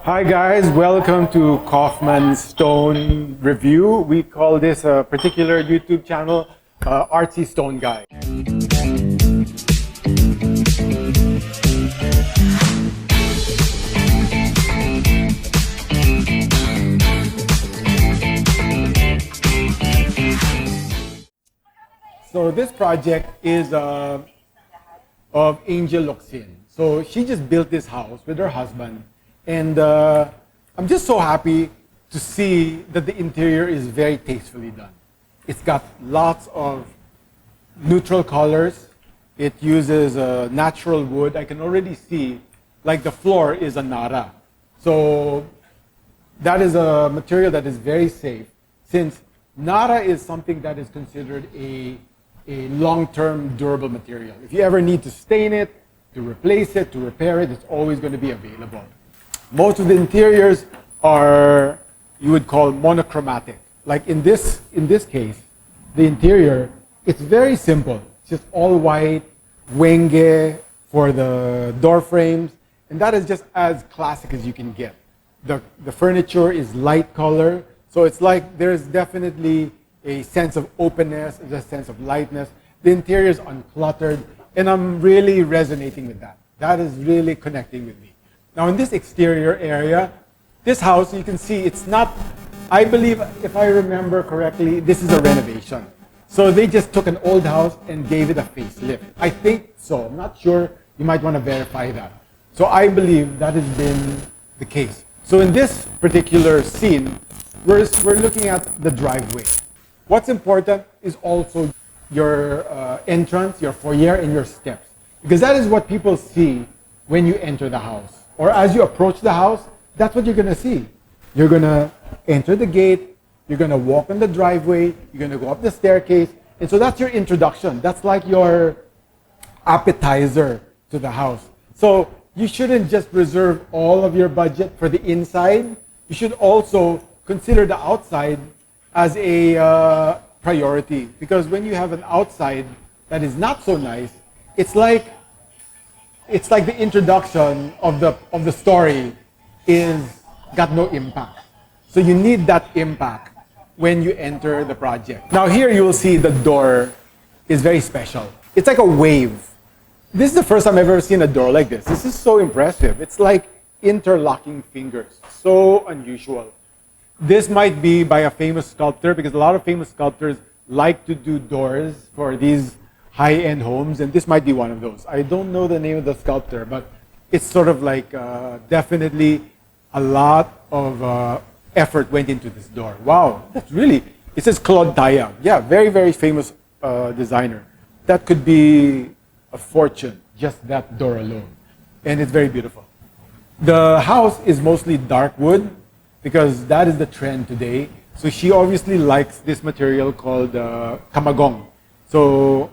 Hi guys, welcome to Kaufman Stone Review. We call this a particular YouTube channel, Artsy Stone Guy. So this project is of Angel LOCSIN'S. So she just built this house with her husband. And I'm just so happy to see that the interior is very tastefully done. It's got lots of neutral colors. It uses natural wood. I can already see, like the floor is a Nara. So that is a material that is very safe, since Nara is something that is considered a long-term durable material. If you ever need to stain it, to replace it, to repair it, it's always going to be available. Most of the interiors are, you would call, monochromatic. Like in this case, the interior, it's very simple. It's just all white, wenge for the door frames, and that is just as classic as you can get. The furniture is light color, so it's like there's definitely a sense of openness, a sense of lightness. The interior is uncluttered, and I'm really resonating with that. That is really connecting with me. Now in this exterior area, this house, you can see it's not, I believe, if I remember correctly, this is a renovation. So they just took an old house and gave it a facelift. I think so, I'm not sure, you might want to verify that. So I believe that has been the case. So in this particular scene, we're looking at the driveway. What's important is also your entrance, your foyer, and your steps. Because that is what people see when you enter the house. Or as you approach the house, that's what you're going to see. You're going to enter the gate, you're going to walk on the driveway, you're going to go up the staircase, and so that's your introduction. That's like your appetizer to the house. So you shouldn't just reserve all of your budget for the inside. You should also consider the outside as a priority. Because when you have an outside that is not so nice, it's like the introduction of the story is got no impact. So you need that impact when you enter the project. Now here you will see the door is very special. It's like a wave. This is the first time I've ever seen a door like this. This is so impressive. It's like interlocking fingers. So unusual. This might be by a famous sculptor, because a lot of famous sculptors like to do doors for these high-end homes, and this might be one of those. I don't know the name of the sculptor, but it's sort of like definitely a lot of effort went into this door. Wow, that's really, it says Claude Taya. Yeah, very, very famous designer. That could be a fortune, just that door alone. And it's very beautiful. The house is mostly dark wood, because that is the trend today. So she obviously likes this material called kamagong. So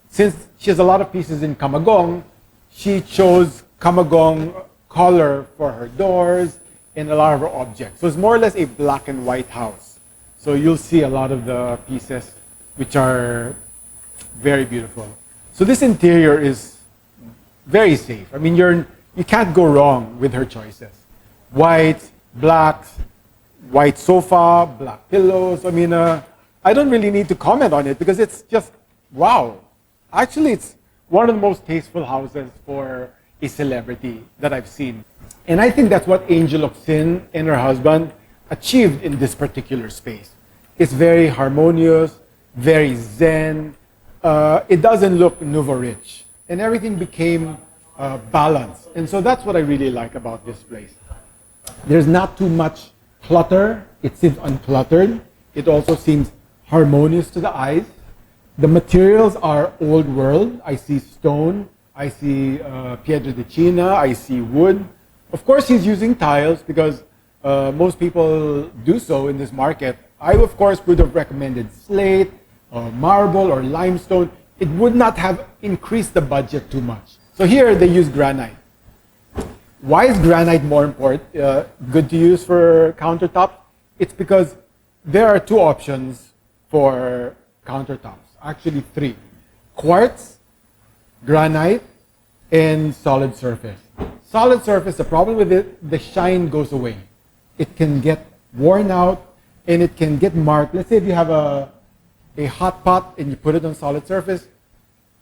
since she has a lot of pieces in kamagong, she chose kamagong color for her doors and a lot of her objects. So it's more or less a black and white house. So you'll see a lot of the pieces which are very beautiful. So this interior is very safe. I mean, you can't go wrong with her choices. White, blacks, white sofa, black pillows. I mean, I don't really need to comment on it because it's just, wow. Actually, it's one of the most tasteful houses for a celebrity that I've seen. And I think that's what Angel LOCSIN'S and her husband achieved in this particular space. It's very harmonious, very zen. It doesn't look nouveau rich. And everything became balanced. And so that's what I really like about this place. There's not too much clutter. It seems uncluttered. It also seems harmonious to the eyes. The materials are old world. I see stone, I see piedra de China, I see wood. Of course, he's using tiles because most people do so in this market. I, of course, would have recommended slate, or marble, or limestone. It would not have increased the budget too much. So here they use granite. Why is granite more important, good to use for countertop? It's because there are two options for countertops. Actually three: quartz, granite, and solid surface. Solid surface, the problem with it, the shine goes away. It can get worn out and it can get marked. Let's say if you have a hot pot and you put it on solid surface,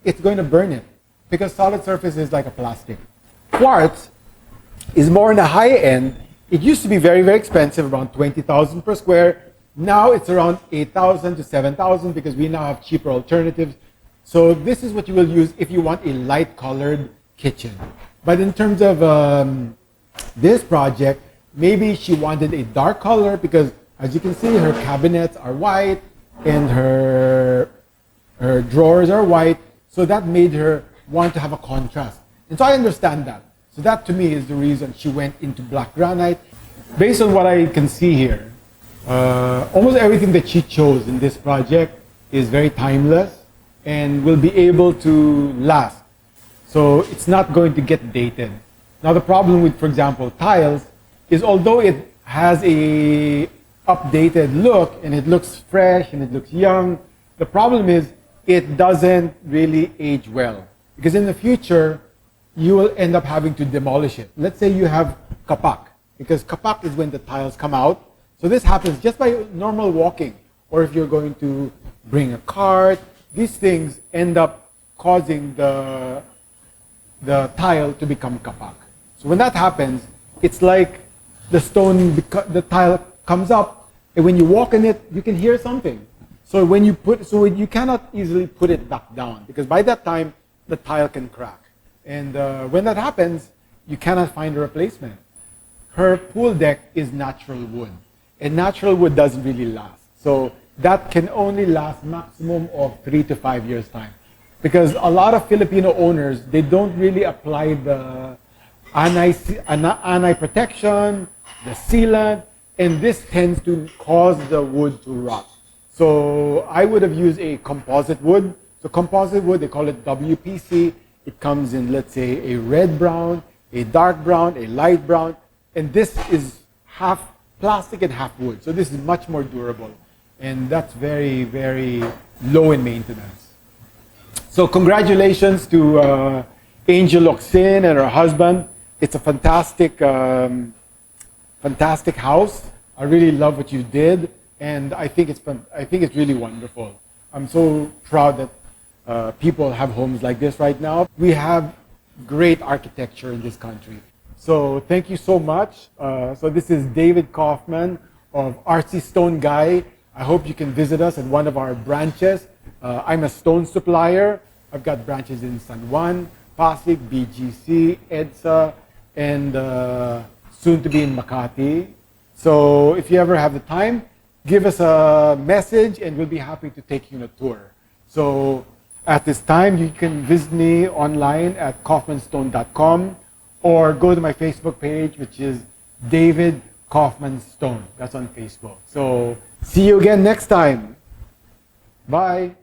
it's going to burn it because solid surface is like a plastic. Quartz is more on the high end. It used to be very, very expensive, around 20,000 per square. Now it's around 8,000 to 7,000 because we now have cheaper alternatives. So this is what you will use if you want a light colored kitchen. But in terms of this project, maybe she wanted a dark color because, as you can see, her cabinets are white and her drawers are white. So that made her want to have a contrast. And so I understand that. So that to me is the reason she went into black granite. Based on what I can see here, almost everything that she chose in this project is very timeless and will be able to last. So it's not going to get dated. Now the problem with, for example, tiles is although it has a updated look and it looks fresh and it looks young, the problem is it doesn't really age well. Because in the future, you will end up having to demolish it. Let's say you have kapak, because kapak is when the tiles come out. So this happens just by normal walking, or if you're going to bring a cart, these things end up causing the tile to become kapak. So when that happens, it's like the tile comes up, and when you walk in it, you can hear something. So you cannot easily put it back down, because by that time, the tile can crack. And when that happens, you cannot find a replacement. Her pool deck is natural wood, and natural wood doesn't really last. So that can only last maximum of 3 to 5 years time. Because a lot of Filipino owners, they don't really apply the anti protection, the sealant, and this tends to cause the wood to rot. So I would have used a composite wood. So composite wood, they call it WPC. It comes in, let's say, a red brown, a dark brown, a light brown, and this is half plastic and half wood. So this is much more durable, and that's very, very low in maintenance. So congratulations to Angel LOCSIN and her husband. It's a fantastic, fantastic house. I really love what you did, and I think it's really wonderful. I'm so proud that people have homes like this right now. We have great architecture in this country. So thank you so much. So this is David Kaufman of RC Stone Guy. I hope you can visit us at one of our branches. I'm a stone supplier. I've got branches in San Juan, Pasig, BGC, EDSA, and soon to be in Makati. So if you ever have the time, give us a message and we'll be happy to take you on a tour. So at this time, you can visit me online at kaufmanstone.com or go to my Facebook page, which is David Kaufman Stone. That's on Facebook. So see you again next time. Bye.